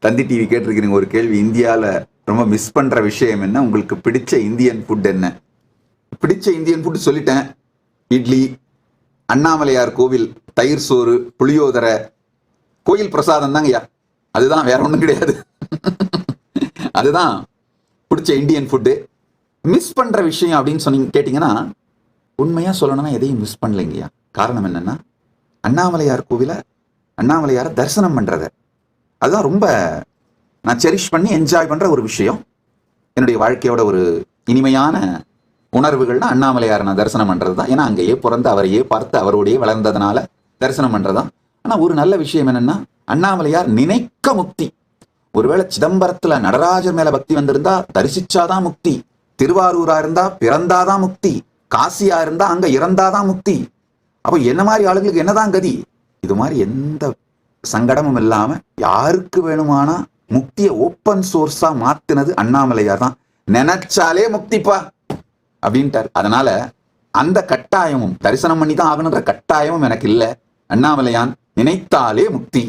தந்தி TV கேட்டிருக்கிறீங்க ஒரு கேள்வி, இந்தியாவில் ரொம்ப மிஸ் பண்ற விஷயம் என்ன, உங்களுக்கு பிடிச்ச இந்தியன் ஃபுட் என்ன? பிடிச்ச இந்தியன் ஃபுட் சொல்லிட்டேன். இட்லி, அண்ணாமலையார் கோவில் தயிர் சோறு, புளியோதரை, கோயில் பிரசாதம் தாங்கய்யா. அதுதான், வேற ஒன்றும் கிடையாது. அதுதான் பிடிச்ச இந்தியன் ஃபுட்டு. மிஸ் பண்ற விஷயம் அப்படின்னு சொன்னீங்க கேட்டீங்கன்னா, உண்மையா சொல்லணும்னா எதையும் மிஸ் பண்ணலைங்கய்யா. காரணம் என்னன்னா, அண்ணாமலையார் கோவில அண்ணாமலையாரை தரிசனம் பண்றத, அதுதான் ரொம்ப நான் செரிஷ் பண்ணி என்ஜாய் பண்ற ஒரு விஷயம். என்னுடைய வாழ்க்கையோட ஒரு இனிமையான உணர்வுகள்னா அண்ணாமலையாரை நான் தரிசனம் பண்றது தான். ஏன்னா அங்கேயே பிறந்து அவரையே பார்த்து அவரோடையே வளர்ந்ததுனால தரிசனம் பண்றதுதான். ஆனா ஒரு நல்ல விஷயம் என்னன்னா, அண்ணாமலையார் நினைக்க முக்தி. ஒருவேளை சிதம்பரத்துல நடராஜர் மேல பக்தி வந்திருந்தா தரிசிச்சாதான் முக்தி, திருவாரூரா இருந்தா பிறந்தாதான் முக்தி, காசியா இருந்தா அங்க இறந்தாதான் முக்தி. அப்ப என்ன மாதிரி ஆளுங்களுக்கு என்னதான் கதி? இது மாதிரி எந்த சங்கடமும் இல்லாம யாருக்கு வேணுமானா முக்தியை ஓப்பன் சோர்ஸா மாத்தினது அண்ணாமலையார் தான். நினைச்சாலே முக்திப்பா அப்படின்ட்டார். அதனால அந்த கட்டாயமும் தரிசனம் பண்ணி தான் ஆகணுன்ற கட்டாயமும் எனக்கு இல்லை. அண்ணாமலையான் நினைத்தாலே முக்தி.